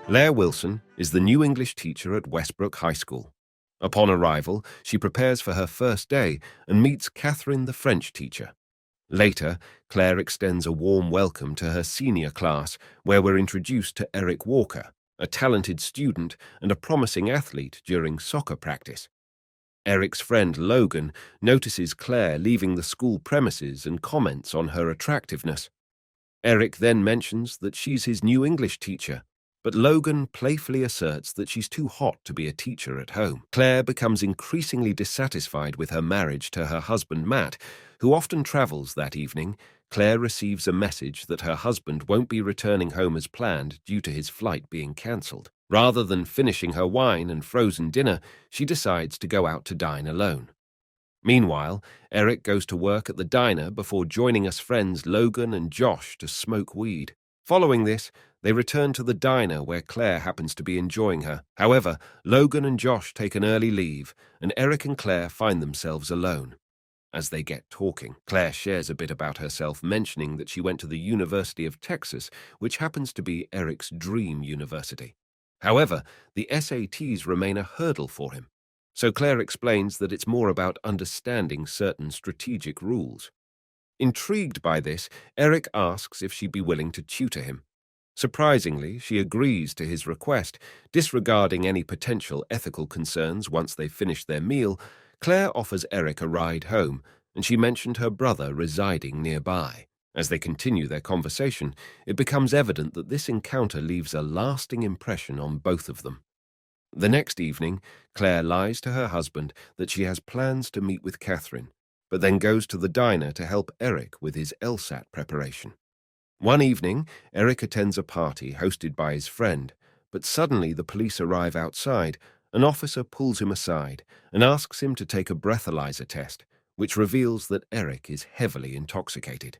Claire Wilson is the new English teacher at Westbrook High School. Upon arrival, she prepares for her first day and meets Catherine, the French teacher. Later, Claire extends a warm welcome to her senior class, where we're introduced to Eric Walker, a talented student and a promising athlete during soccer practice. Eric's friend Logan notices Claire leaving the school premises and comments on her attractiveness. Eric then mentions that she's his new English teacher, but Logan playfully asserts that she's too hot to be a teacher at home. Claire becomes increasingly dissatisfied with her marriage to her husband Matt, who often travels that evening. Claire receives a message that her husband won't be returning home as planned due to his flight being cancelled. Rather than finishing her wine and frozen dinner, she decides to go out to dine alone. Meanwhile, Eric goes to work at the diner before joining us friends Logan and Josh to smoke weed. Following this, they return to the diner where Claire happens to be enjoying her. However, Logan and Josh take an early leave, and Eric and Claire find themselves alone. As they get talking, Claire shares a bit about herself, mentioning that she went to the University of Texas, which happens to be Eric's dream university. However, the SATs remain a hurdle for him, so Claire explains that it's more about understanding certain strategic rules. Intrigued by this, Eric asks if she'd be willing to tutor him. Surprisingly, she agrees to his request. Disregarding any potential ethical concerns once they've finished their meal, Claire offers Eric a ride home, and she mentioned her brother residing nearby. As they continue their conversation, it becomes evident that this encounter leaves a lasting impression on both of them. The next evening, Claire lies to her husband that she has plans to meet with Catherine, but then goes to the diner to help Eric with his LSAT preparation. One evening, Eric attends a party hosted by his friend, but suddenly the police arrive outside. An officer pulls him aside and asks him to take a breathalyzer test, which reveals that Eric is heavily intoxicated.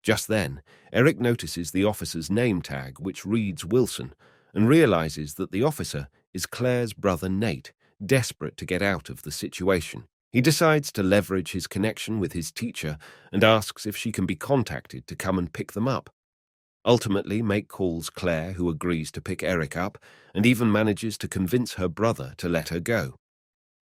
Just then, Eric notices the officer's name tag, which reads Wilson, and realizes that the officer is Claire's brother Nate, desperate to get out of the situation. He decides to leverage his connection with his teacher and asks if she can be contacted to come and pick them up. Ultimately, Nate calls Claire, who agrees to pick Eric up and even manages to convince her brother to let her go.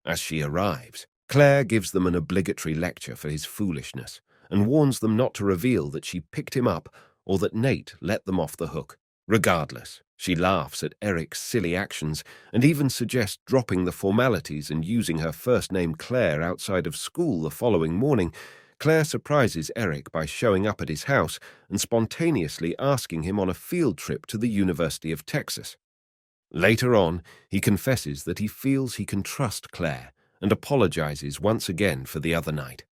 As she arrives, Claire gives them an obligatory lecture for his foolishness and warns them not to reveal that she picked him up or that Nate let them off the hook. Regardless, she laughs at Eric's silly actions and even suggests dropping the formalities and using her first name Claire outside of school the following morning. Claire surprises Eric by showing up at his house and spontaneously asking him on a field trip to the University of Texas. Later on, he confesses that he feels he can trust Claire and apologizes once again for the other night.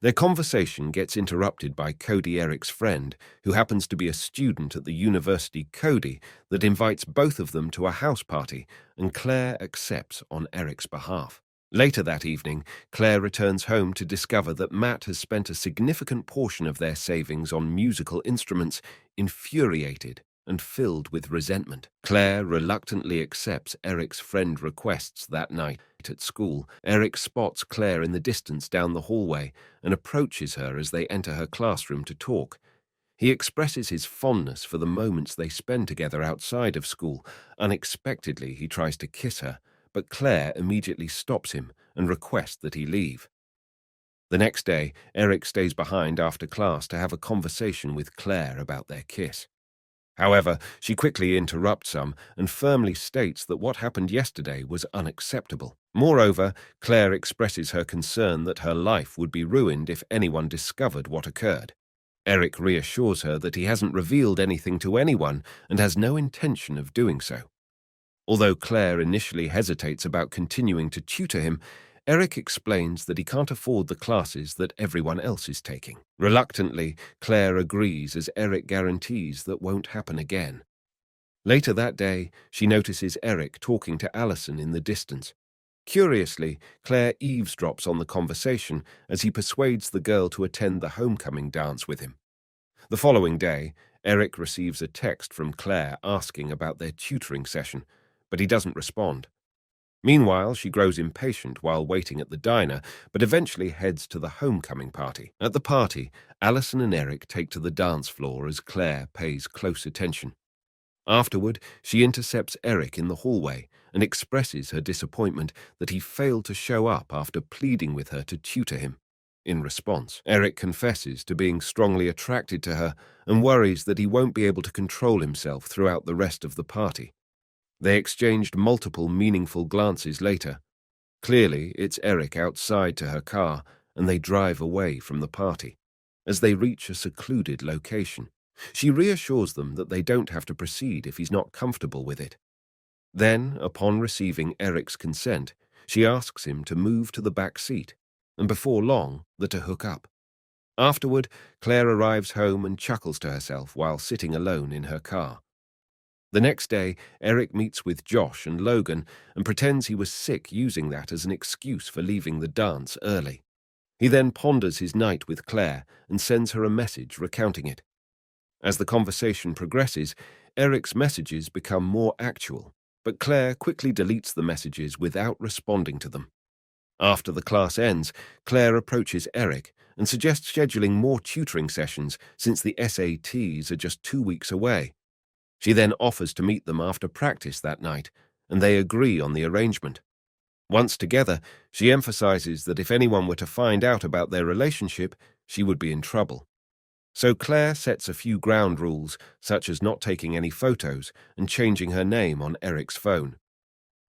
Their conversation gets interrupted by Cody, Eric's friend, who happens to be a student at the university. Cody that invites both of them to a house party, and Claire accepts on Eric's behalf. Later that evening, Claire returns home to discover that Matt has spent a significant portion of their savings on musical instruments. Infuriated and filled with resentment, Claire reluctantly accepts Eric's friend requests that night. At school, Eric spots Claire in the distance down the hallway and approaches her as they enter her classroom to talk. He expresses his fondness for the moments they spend together outside of school. Unexpectedly, he tries to kiss her, but Claire immediately stops him and requests that he leave. The next day, Eric stays behind after class to have a conversation with Claire about their kiss. However, she quickly interrupts him and firmly states that what happened yesterday was unacceptable. Moreover, Claire expresses her concern that her life would be ruined if anyone discovered what occurred. Eric reassures her that he hasn't revealed anything to anyone and has no intention of doing so. Although Claire initially hesitates about continuing to tutor him, Eric explains that he can't afford the classes that everyone else is taking. Reluctantly, Claire agrees as Eric guarantees that won't happen again. Later that day, she notices Eric talking to Allison in the distance. Curiously, Claire eavesdrops on the conversation as he persuades the girl to attend the homecoming dance with him. The following day, Eric receives a text from Claire asking about their tutoring session, but he doesn't respond. Meanwhile, she grows impatient while waiting at the diner, but eventually heads to the homecoming party. At the party, Allison and Eric take to the dance floor as Claire pays close attention. Afterward, she intercepts Eric in the hallway and expresses her disappointment that he failed to show up after pleading with her to tutor him. In response, Eric confesses to being strongly attracted to her and worries that he won't be able to control himself throughout the rest of the party. They exchanged multiple meaningful glances later. Clearly, it's Eric outside to her car, and they drive away from the party. As they reach a secluded location, she reassures them that they don't have to proceed if he's not comfortable with it. Then, upon receiving Eric's consent, she asks him to move to the back seat, and before long, they're to hook up. Afterward, Claire arrives home and chuckles to herself while sitting alone in her car. The next day, Eric meets with Josh and Logan and pretends he was sick, using that as an excuse for leaving the dance early. He then ponders his night with Claire and sends her a message recounting it. As the conversation progresses, Eric's messages become more actual, but Claire quickly deletes the messages without responding to them. After the class ends, Claire approaches Eric and suggests scheduling more tutoring sessions since the SATs are just 2 weeks away. She then offers to meet them after practice that night, and they agree on the arrangement. Once together, she emphasizes that if anyone were to find out about their relationship, she would be in trouble. So Claire sets a few ground rules, such as not taking any photos and changing her name on Eric's phone.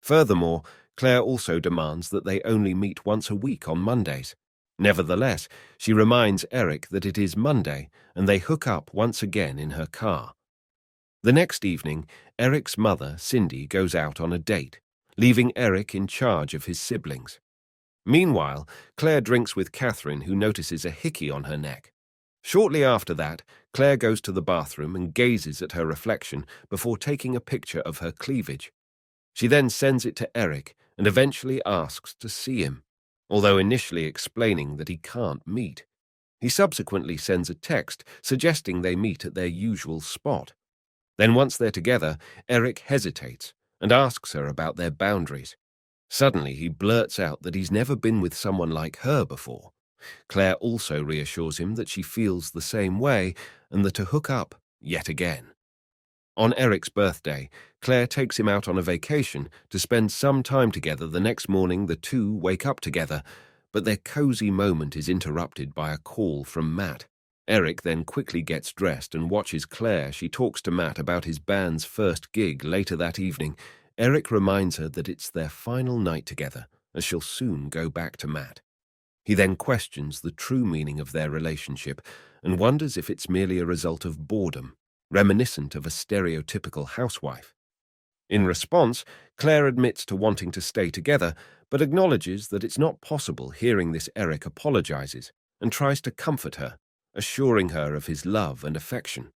Furthermore, Claire also demands that they only meet once a week on Mondays. Nevertheless, she reminds Eric that it is Monday, and they hook up once again in her car. The next evening, Eric's mother, Cindy, goes out on a date, leaving Eric in charge of his siblings. Meanwhile, Claire drinks with Catherine, who notices a hickey on her neck. Shortly after that, Claire goes to the bathroom and gazes at her reflection before taking a picture of her cleavage. She then sends it to Eric and eventually asks to see him, although initially explaining that he can't meet. He subsequently sends a text suggesting they meet at their usual spot. Then once they're together, Eric hesitates and asks her about their boundaries. Suddenly, he blurts out that he's never been with someone like her before. Claire also reassures him that she feels the same way and that to hook up yet again. On Eric's birthday, Claire takes him out on a vacation to spend some time together. The next morning, the two wake up together, but their cozy moment is interrupted by a call from Matt. Eric then quickly gets dressed and watches Claire. She talks to Matt about his band's first gig later that evening. Eric reminds her that it's their final night together, as she'll soon go back to Matt. He then questions the true meaning of their relationship and wonders if it's merely a result of boredom, reminiscent of a stereotypical housewife. In response, Claire admits to wanting to stay together, but acknowledges that it's not possible. Hearing this, Eric apologizes and tries to comfort her, assuring her of his love and affection.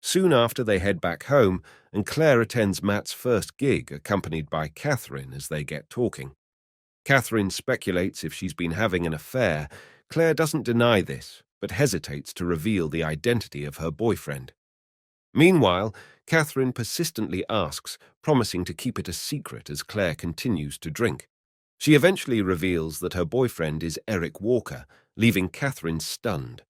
Soon after, they head back home, and Claire attends Matt's first gig, accompanied by Catherine as they get talking. Catherine speculates if she's been having an affair. Claire doesn't deny this, but hesitates to reveal the identity of her boyfriend. Meanwhile, Catherine persistently asks, promising to keep it a secret as Claire continues to drink. She eventually reveals that her boyfriend is Eric Walker, leaving Catherine stunned.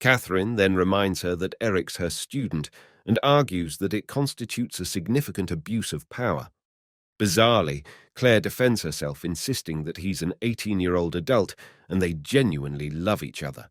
Catherine then reminds her that Eric's her student and argues that it constitutes a significant abuse of power. Bizarrely, Claire defends herself, insisting that he's an 18-year-old adult and they genuinely love each other.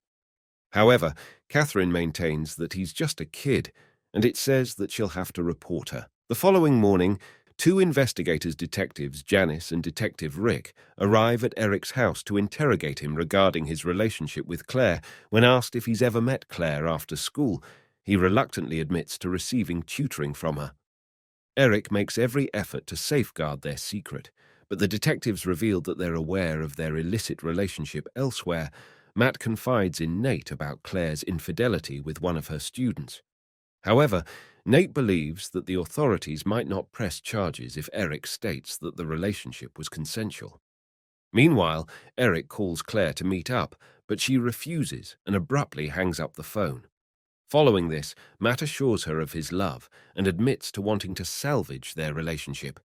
However, Catherine maintains that he's just a kid, and it says that she'll have to report her. The following morning, two investigators, detectives Janice and Detective Rick, arrive at Eric's house to interrogate him regarding his relationship with Claire. When asked if he's ever met Claire after school, he reluctantly admits to receiving tutoring from her. Eric makes every effort to safeguard their secret, but the detectives reveal that they're aware of their illicit relationship elsewhere. Matt confides in Nate about Claire's infidelity with one of her students. However, Nate believes that the authorities might not press charges if Eric states that the relationship was consensual. Meanwhile, Eric calls Claire to meet up, but she refuses and abruptly hangs up the phone. Following this, Matt assures her of his love and admits to wanting to salvage their relationship.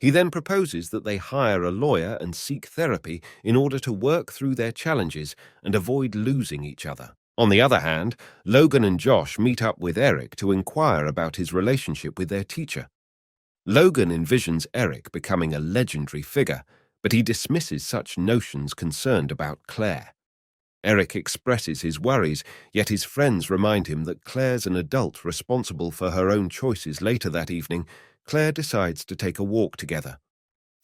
He then proposes that they hire a lawyer and seek therapy in order to work through their challenges and avoid losing each other. On the other hand, Logan and Josh meet up with Eric to inquire about his relationship with their teacher. Logan envisions Eric becoming a legendary figure, but he dismisses such notions concerned about Claire. Eric expresses his worries, yet his friends remind him that Claire's an adult responsible for her own choices. Later that evening, Claire decides to take a walk together.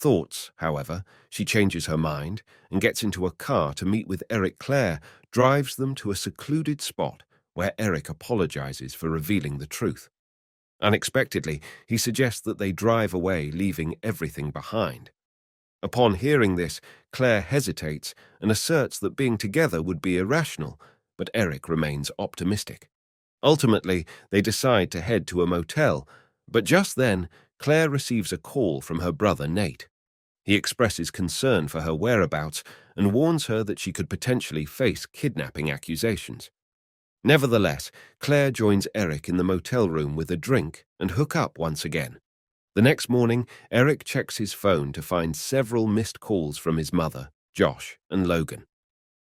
Thoughts, however, she changes her mind and gets into a car to meet with Eric. Claire drives them to a secluded spot where Eric apologizes for revealing the truth. Unexpectedly, he suggests that they drive away, leaving everything behind. Upon hearing this, Claire hesitates and asserts that being together would be irrational, but Eric remains optimistic. Ultimately, they decide to head to a motel, but just then, Claire receives a call from her brother Nate. He expresses concern for her whereabouts and warns her that she could potentially face kidnapping accusations. Nevertheless, Claire joins Eric in the motel room with a drink and hook up once again. The next morning, Eric checks his phone to find several missed calls from his mother, Josh, and Logan.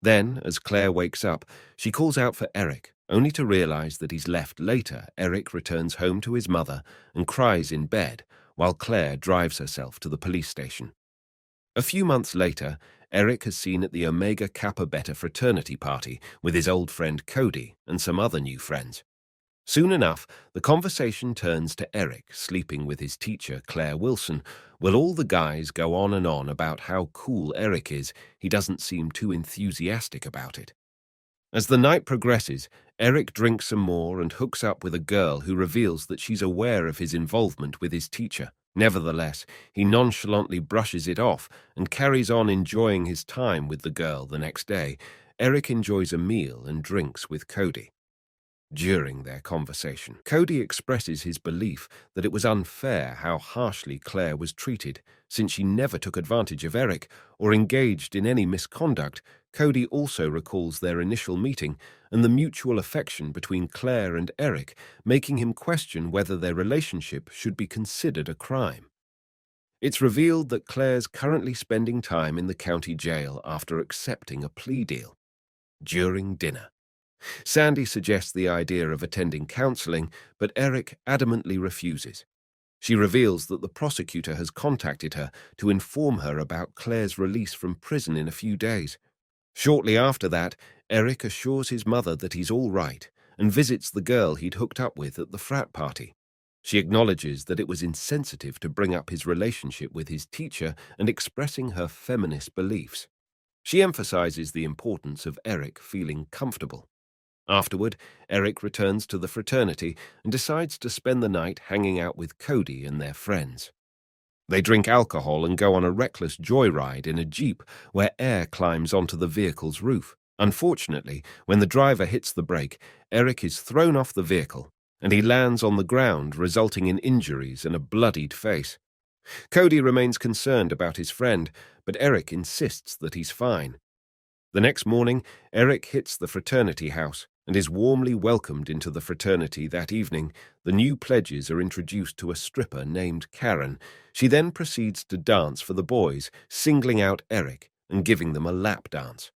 Then, as Claire wakes up, she calls out for Eric, only to realize that he's left. Later, Eric returns home to his mother and cries in bed, while Claire drives herself to the police station. A few months later, Eric is seen at the Omega Kappa Beta fraternity party with his old friend Cody and some other new friends. Soon enough, the conversation turns to Eric sleeping with his teacher, Claire Wilson. While all the guys go on and on about how cool Eric is, he doesn't seem too enthusiastic about it. As the night progresses, Eric drinks some more and hooks up with a girl who reveals that she's aware of his involvement with his teacher. Nevertheless, he nonchalantly brushes it off and carries on enjoying his time with the girl. The next day, Eric enjoys a meal and drinks with Cody. During their conversation, Cody expresses his belief that it was unfair how harshly Claire was treated, since she never took advantage of Eric or engaged in any misconduct. Cody also recalls their initial meeting and the mutual affection between Claire and Eric, making him question whether their relationship should be considered a crime. It's revealed that Claire's currently spending time in the county jail after accepting a plea deal. During dinner, Sandy suggests the idea of attending counseling, but Eric adamantly refuses. She reveals that the prosecutor has contacted her to inform her about Claire's release from prison in a few days. Shortly after that, Eric assures his mother that he's all right and visits the girl he'd hooked up with at the frat party. She acknowledges that it was insensitive to bring up his relationship with his teacher and expressing her feminist beliefs. She emphasizes the importance of Eric feeling comfortable. Afterward, Eric returns to the fraternity and decides to spend the night hanging out with Cody and their friends. They drink alcohol and go on a reckless joyride in a Jeep where air climbs onto the vehicle's roof. Unfortunately, when the driver hits the brake, Eric is thrown off the vehicle and he lands on the ground, resulting in injuries and a bloodied face. Cody remains concerned about his friend, but Eric insists that he's fine. The next morning, Eric hits the fraternity house and is warmly welcomed into the fraternity. That evening, the new pledges are introduced to a stripper named Karen. She then proceeds to dance for the boys, singling out Eric and giving them a lap dance.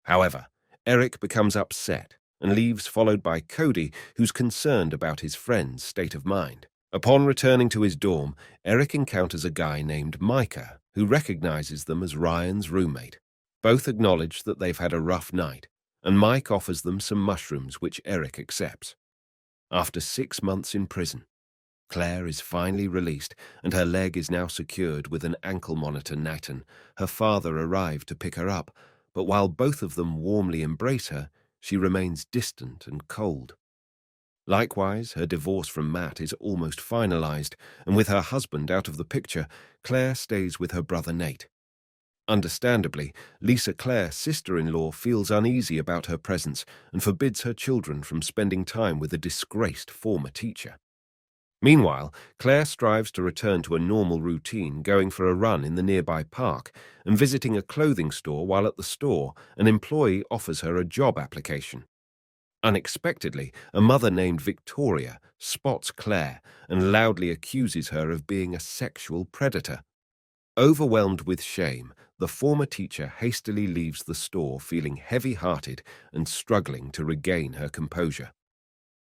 However, Eric becomes upset and leaves, followed by Cody, who's concerned about his friend's state of mind. Upon returning to his dorm, Eric encounters a guy named Micah, who recognizes them as Ryan's roommate. Both acknowledge that they've had a rough night, and Mike offers them some mushrooms, which Eric accepts. After 6 months in prison, Claire is finally released, and her leg is now secured with an ankle monitor. Nathan, her father, arrived to pick her up, but while both of them warmly embrace her, she remains distant and cold. Likewise, her divorce from Matt is almost finalized, and with her husband out of the picture, Claire stays with her brother Nate. Understandably, Lisa Claire, sister-in-law, feels uneasy about her presence and forbids her children from spending time with a disgraced former teacher. Meanwhile, Claire strives to return to a normal routine, going for a run in the nearby park and visiting a clothing store. While at the store, an employee offers her a job application. Unexpectedly, a mother named Victoria spots Claire and loudly accuses her of being a sexual predator. Overwhelmed with shame, the former teacher hastily leaves the store feeling heavy-hearted and struggling to regain her composure.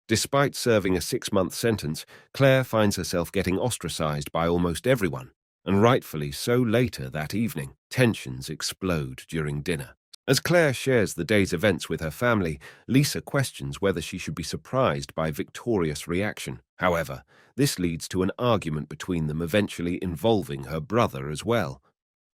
Despite serving a 6-month sentence, Claire finds herself getting ostracized by almost everyone, and rightfully so later that evening. Tensions explode during dinner. As Claire shares the day's events with her family, Lisa questions whether she should be surprised by Victoria's reaction. However, this leads to an argument between them, eventually involving her brother as well.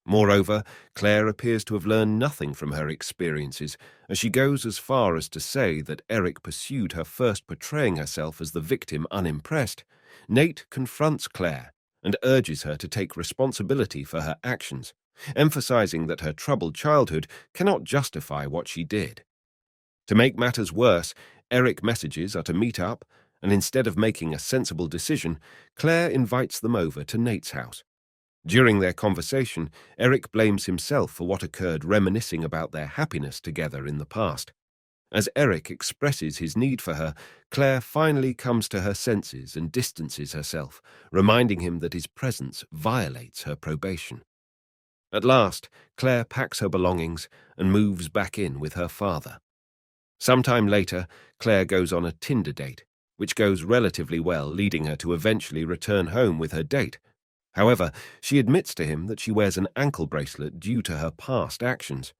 Moreover, Claire appears to have learned nothing from her experiences, as she goes as far as to say that Eric pursued her, first portraying herself as the victim unimpressed. Nate confronts Claire and urges her to take responsibility for her actions, emphasizing that her troubled childhood cannot justify what she did. To make matters worse, Eric messages her to meet up, and instead of making a sensible decision, Claire invites them over to Nate's house. During their conversation, Eric blames himself for what occurred, reminiscing about their happiness together in the past. As Eric expresses his need for her, Claire finally comes to her senses and distances herself, reminding him that his presence violates her probation. At last, Claire packs her belongings and moves back in with her father. Sometime later, Claire goes on a Tinder date, which goes relatively well, leading her to eventually return home with her date. However, she admits to him that she wears an ankle bracelet due to her past actions.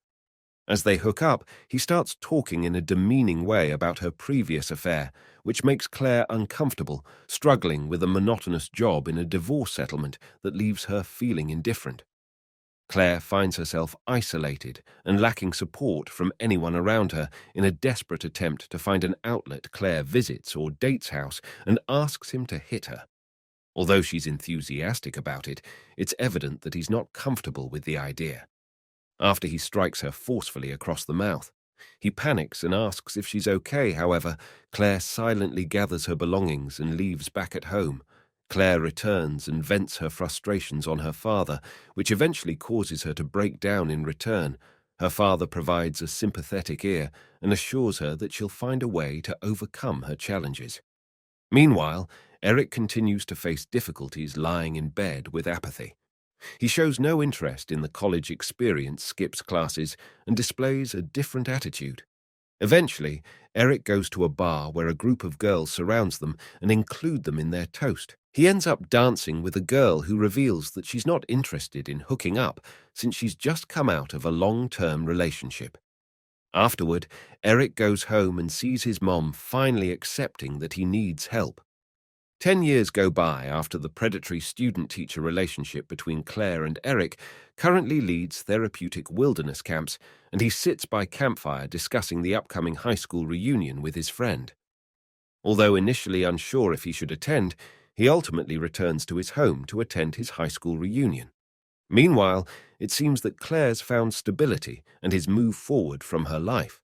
As they hook up, he starts talking in a demeaning way about her previous affair, which makes Claire uncomfortable, struggling with a monotonous job in a divorce settlement that leaves her feeling indifferent. Claire finds herself isolated and lacking support from anyone around her. In a desperate attempt to find an outlet, Claire visits or dates House and asks him to hit her. Although she's enthusiastic about it, it's evident that he's not comfortable with the idea. After he strikes her forcefully across the mouth, he panics and asks if she's okay. However, Claire silently gathers her belongings and leaves back at home. Claire returns and vents her frustrations on her father, which eventually causes her to break down in return. Her father provides a sympathetic ear and assures her that she'll find a way to overcome her challenges. Meanwhile, Eric continues to face difficulties, lying in bed with apathy. He shows no interest in the college experience, skips classes, and displays a different attitude. Eventually, Eric goes to a bar where a group of girls surrounds them and include them in their toast. He ends up dancing with a girl who reveals that she's not interested in hooking up, since she's just come out of a long-term relationship. Afterward, Eric goes home and sees his mom finally accepting that he needs help. 10 years go by after the predatory student-teacher relationship between Claire and Eric currently leads therapeutic wilderness camps, and he sits by campfire discussing the upcoming high school reunion with his friend. Although initially unsure if he should attend, he ultimately returns to his home to attend his high school reunion. Meanwhile, it seems that Claire's found stability and has moved forward from her life.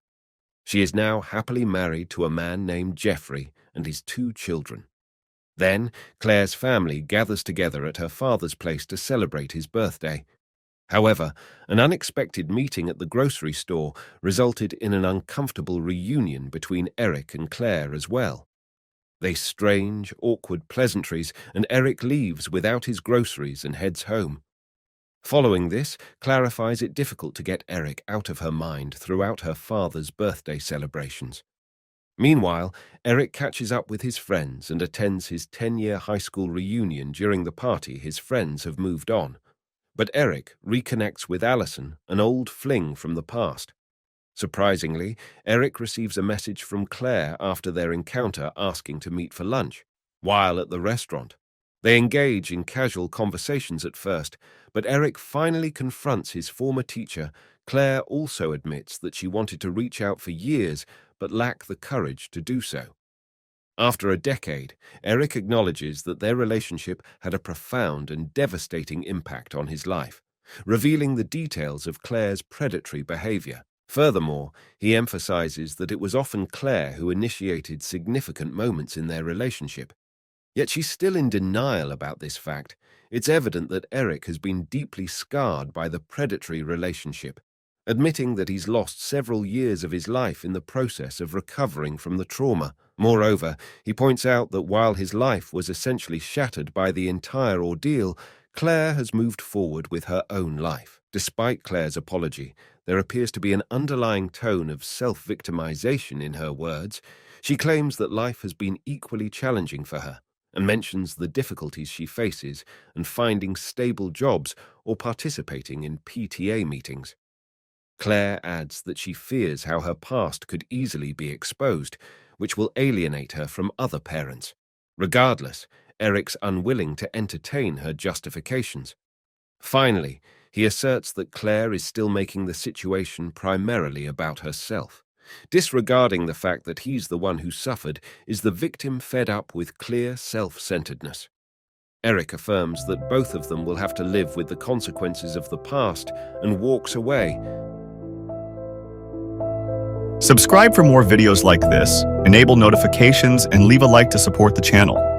She is now happily married to a man named Jeffrey and his 2 children. Then, Claire's family gathers together at her father's place to celebrate his birthday. However, an unexpected meeting at the grocery store resulted in an uncomfortable reunion between Eric and Claire as well. They exchange awkward pleasantries, and Eric leaves without his groceries and heads home. Following this, Claire finds it difficult to get Eric out of her mind throughout her father's birthday celebrations. Meanwhile, Eric catches up with his friends and attends his 10-year high school reunion. During the party, his friends have moved on, but Eric reconnects with Allison, an old fling from the past. Surprisingly, Eric receives a message from Claire after their encounter asking to meet for lunch. While at the restaurant, they engage in casual conversations at first, but Eric finally confronts his former teacher. Claire also admits that she wanted to reach out for years, but lacked the courage to do so. After a decade, Eric acknowledges that their relationship had a profound and devastating impact on his life, revealing the details of Claire's predatory behavior. Furthermore, he emphasizes that it was often Claire who initiated significant moments in their relationship. Yet she's still in denial about this fact. It's evident that Eric has been deeply scarred by the predatory relationship, admitting that he's lost several years of his life in the process of recovering from the trauma. Moreover, he points out that while his life was essentially shattered by the entire ordeal, Claire has moved forward with her own life. Despite Claire's apology, there appears to be an underlying tone of self-victimization in her words. She claims that life has been equally challenging for her and mentions the difficulties she faces in finding stable jobs or participating in PTA meetings. Claire adds that she fears how her past could easily be exposed, which will alienate her from other parents. Regardless, Eric's unwilling to entertain her justifications. Finally, he asserts that Claire is still making the situation primarily about herself. Disregarding the fact that he's the one who suffered is the victim fed up with clear self-centeredness. Eric affirms that both of them will have to live with the consequences of the past and walks away. Subscribe for more videos like this, enable notifications, and leave a like to support the channel.